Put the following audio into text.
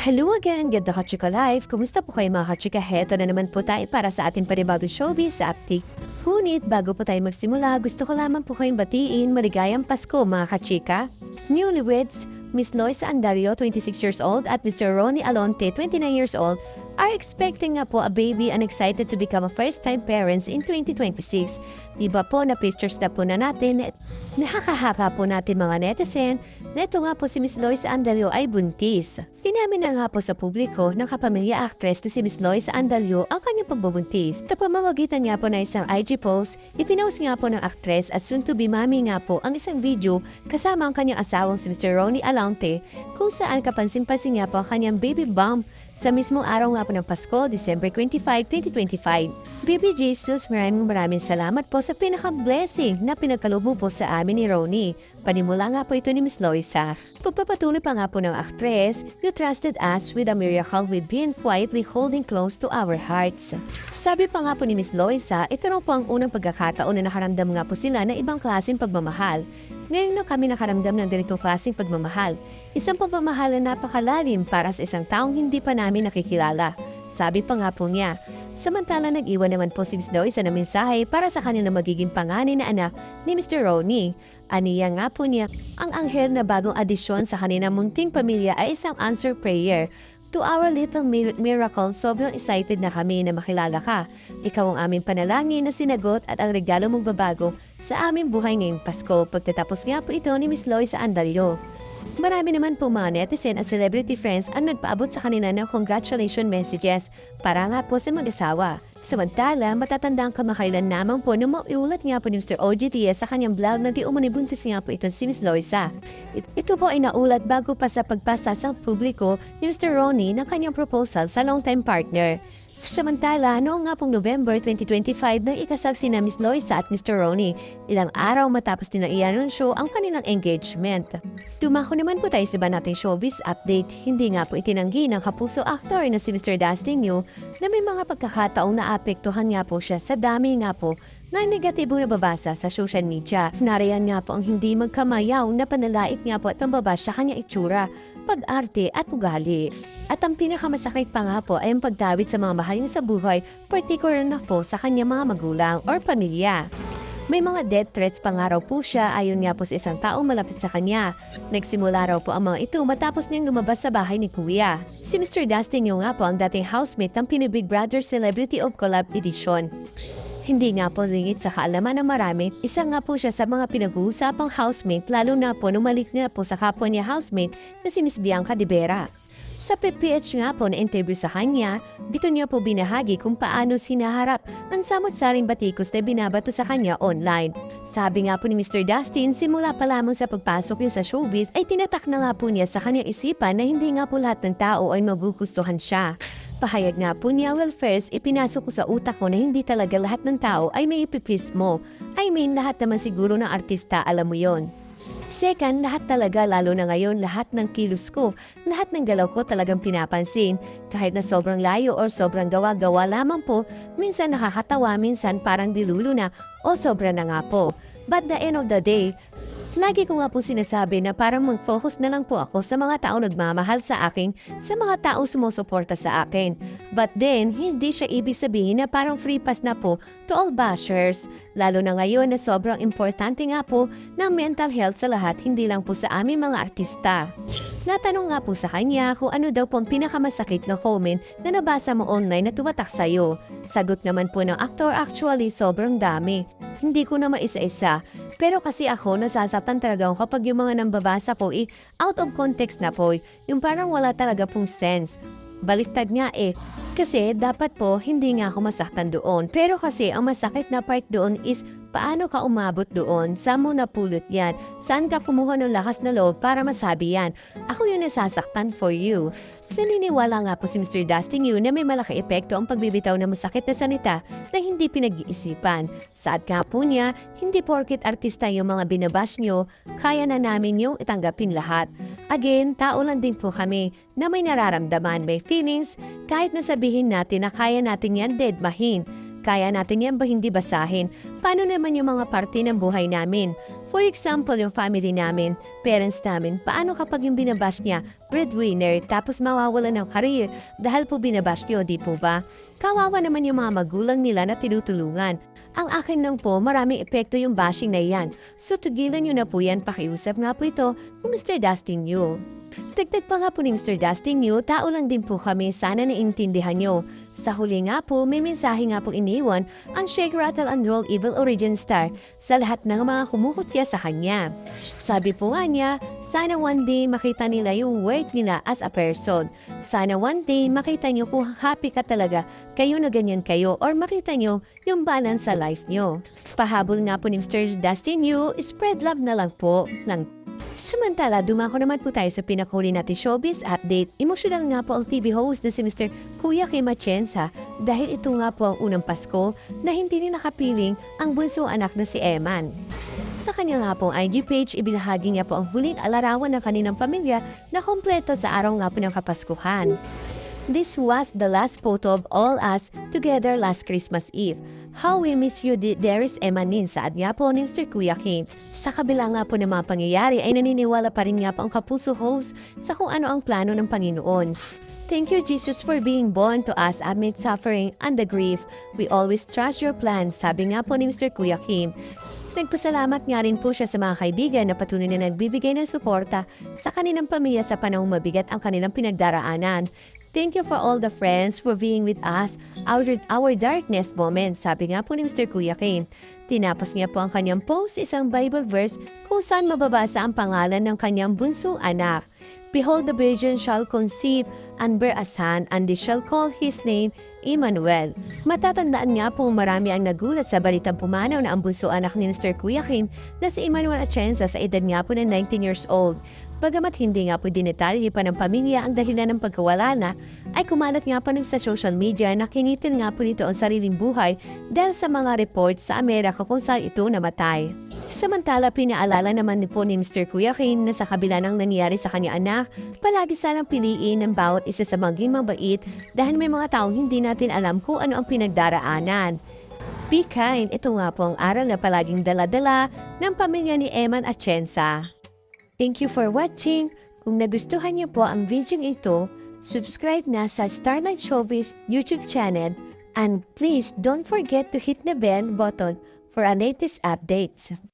Hello again, ganda ka Life. Kumusta po kayo mga kachika? Heto na naman po tayo para sa ating panibagong showbiz update. Ngunit bago po tayo magsimula, gusto ko lamang po kayong batiin maligayang Pasko mga kachika. Newlyweds, Miss Loisa Andario, 26 years old, at Mr. Ronnie Alonte, 29 years old, are expecting nga po a baby and excited to become a first-time parents in 2026. Diba po na pictures na po na natin, nakakahaka po natin mga netizen, na ito nga po si Miss Loisa Andario ay buntis. Inamin na nga po sa publiko ng kapamilya actress na si Miss Loisa Andario ang kanyang pagbubuntis. Sa pamamagitan nga po na isang IG post, ipinost nga po ng actress at soon-to-be mami nga po ang isang video kasama ang kanyang asawang si Mr. Ronnie Alonte kung saan kapansin-pansin nga po ang kanyang baby bump sa mismong araw nga po ng Pasko, December 25, 2025. Baby Jesus, maraming salamat po sa pinaka-blessing na pinagkaloob po sa amin ni Ronnie. Panimula nga po ito ni Miss Loisa. Pagpapatuloy pa nga po ng actress, "You trusted us with a miracle we've been quietly holding close to our hearts." Sabi pa nga po ni Miss Loisa, ito raw po ang unang pagkakataon na nakaramdam nga po sila ng ibang klaseng pagmamahal. Ngayon na kami nakaramdam ng ganitong klaseng pagmamahal. Isang pagmamahal na napakalalim para sa isang taong hindi pa namin nakikilala. Sabi pa nga po niya. Samantala nag-iwan naman po si Miss Loisa na mensahe para sa kanilang magiging panganay na anak ni Mr. Ronnie. Aniya nga po niya, ang anghel na bagong adisyon sa kanilang munting pamilya ay isang answer prayer. "To our little miracle, sobrang excited na kami na makilala ka. Ikaw ang aming panalangin na sinagot at ang regalo mong babago sa aming buhay ngayong Pasko." Pagtatapos nga po ito ni Miss Loisa Andario. Marami naman po mga netizen at celebrity friends ang nagpaabot sa kanila ng congratulation messages para nga po sa mag-asawa. Samantala, matatandang kamakailan lamang po nung mauulat nga po ni Mr. OG Diaz sa kanyang vlog na di umunibuntis nga po ito si Miss Loisa. Ito po ay naulat bago pa sa pagpasa sa publiko ni Mr. Ronnie ng kanyang proposal sa long-time partner. Samantala, noong nga pong November 2025 nang ikasal sina Miss Loisa at Mr. Ronnie, ilang araw matapos nila i-anunsyo ang kanilang engagement. Dumako naman po tayo sa iba nating showbiz update. Hindi nga po itinanggi ng kapuso actor na si Mr. Dustin Yu na may mga pagkakataong naapektuhan nga po siya sa dami nga po na negatibong nababasa sa social media. Nariyan nga po ang hindi magkamayaw na panalait nga po at pambabas sa kanyang itsura, pag-arte at ugali. At ang pinakamasakit pa nga po ay ang pagdawit sa mga mahal niya sa buhay, particular na po sa kanyang mga magulang or pamilya. May mga death threats pa nga raw po siya ayon nga po sa isang taong malapit sa kanya. Nagsimula raw po ang mga ito matapos niyang lumabas sa bahay ni Kuya. Si Mr. Dustin Yu nga po ang dating housemate ng Pinoy Big Brother Celebrity of Collab Edition. Hindi nga po lingit sa kaalaman ng marami, isa nga po siya sa mga pinag-uusapang housemate lalo na po numalik nga po sa kapwa niya housemate na si Miss Bianca de Vera. Sa PPH nga po na interview sa kanya, dito niya po binahagi kung paano sinaharap ang samot-saring batikos na binabato sa kanya online. Sabi nga po ni Mr. Dustin, simula pa lamang sa pagpasok niya sa showbiz ay tinatak na nga po niya sa kanyang isipan na hindi nga po lahat ng tao ay magugustuhan siya. Pahayag nga po niya, "Well, first, ipinasok ko sa utak ko na hindi talaga lahat ng tao ay may ipipis mo. I mean, lahat naman siguro ng artista, alam mo yon. Second, lahat talaga, lalo na ngayon, lahat ng kilos ko, lahat ng galaw ko talagang pinapansin. Kahit na sobrang layo o sobrang gawa-gawa lamang po, minsan nakakatawa, minsan parang dilulo na o sobra na nga po. But the end of the day, lagi ko nga po sinasabi na parang mag-focus na lang po ako sa mga taong nagmamahal sa akin, sa mga taong sumusuporta sa akin. But then, hindi siya ibig sabihin na parang free pass na po to all bashers. Lalo na ngayon na sobrang importante nga po ng mental health sa lahat, hindi lang po sa aming mga artista." Natanong nga po sa kanya kung ano daw po ang pinakamasakit na comment na nabasa mo online na tumatak sa'yo. Sagot naman po ng aktor, "Actually, sobrang dami. Hindi ko na maisa-isa. Pero kasi ako, nasasaktan talaga ako kapag yung mga nambabasa ko out of context na po, yung parang wala talaga pong sense. Baliktad nga Kasi dapat po hindi nga ako masaktan doon. Pero kasi ang masakit na part doon is paano ka umabot doon? Saan mo napulot yan? Saan ka kumuha ng lakas na loob para masabi yan? Ako yung nasasaktan for you." Naniniwala nga po si Mr. Dustin Yu na may malaki epekto ang pagbibitaw ng masakit na salita na hindi pinag-iisipan. Saad nga po niya, "Hindi porket artista yung mga binabash nyo, kaya na namin yung itanggapin lahat. Again, tao lang din po kami na may nararamdaman, may feelings, kahit nasabihin natin na kaya natin yan deadmahin. Kaya natin yan ba hindi basahin? Paano naman yung mga parte ng buhay namin? For example, yung family namin, parents namin, paano kapag yung binabash niya, breadwinner, tapos mawawala ng career dahil po binabash niyo, di po ba? Kawawa naman yung mga magulang nila na tinutulungan. Ang akin lang po, maraming epekto yung bashing na yan. So tugilan nyo na po yan, pakiusap nga po ito kung Mr. Dustin Yu. Dagdag pa nga po ni Mr. Dustin Yu, tao lang din po kami, sana naiintindihan nyo. Sa huli nga po, may mensahe nga po iniwan ang Shake, Rattle and Roll Evil Origin Star sa lahat ng mga kumukutya sa kanya. Sabi po nga niya, sana one day makita nila yung worth nila as a person. Sana one day makita nyo kung happy ka talaga kayo na ganyan kayo or makita nyo yung balance sa life nyo. Pahabol nga po ni Mr. Dustin Yu, spread love na lang po ng samantala, dumako naman po tayo sa pinakahuli natin showbiz update. Emosyonal nga po ang TV host na si Mr. Kuya Kim Atienza dahil ito nga po ang unang Pasko na hindi rin nakapiling ang bunsong anak na si Eman. Sa kanya nga pong IG page, ibinahagi niya po ang huling alarawan ng kanilang pamilya na kompleto sa araw nga po ng Kapaskuhan. This was the last photo of all us together last Christmas Eve. How we miss you, dearest Emanin, saad nga po ni Mr. Kuya Kim. Sa kabila nga po ng mga pangyayari ay naniniwala pa rin nga po ang Kapuso host sa kung ano ang plano ng Panginoon. Thank you, Jesus, for being born to us amid suffering and the grief. We always trust your plans, sabi nga po ni Mr. Kuya Kim. Nagpasalamat nga rin po siya sa mga kaibigan na patuloy na nagbibigay ng suporta sa kanilang pamilya sa panahong mabigat ang kanilang pinagdaraanan. Thank you for all the friends for being with us, our darkness moments, sabi nga po ni Mr. Kuya Kim. Tinapos niya po ang kanyang post isang Bible verse kung saan mababasa ang pangalan ng kanyang bunsong anak. Behold, the virgin shall conceive and bear a son, and they shall call his name Emmanuel. Matatandaan nga po marami ang nagulat sa balitang pumanaw na ang bunso anak ni Mr. Kuya Kim na si Emmanuel Atienza sa edad nga po ng 19 years old. Bagamat hindi nga po dinetalye pa ng pamilya ang dahilan ng pagkawala na, ay kumalat nga pa sa social media na kinitil nga po nito ang sariling buhay dahil sa mga reports sa Amerika kung saan ito namatay. Samantala, pinaalala naman po ni Mr. Kuya Kim na sa kabila ng nangyari sa kanya anak, palagi sanang piliin ng bawat isa sa maging mabait dahil may mga taong hindi natin alam kung ano ang pinagdaraanan. Be kind, ito nga po ang aral na palaging dala-dala ng pamilya ni Eman Atienza. Thank you for watching. Kung nagustuhan niyo po ang video ito, subscribe na sa Starlight Showbiz YouTube channel and please don't forget to hit the bell button for our latest updates.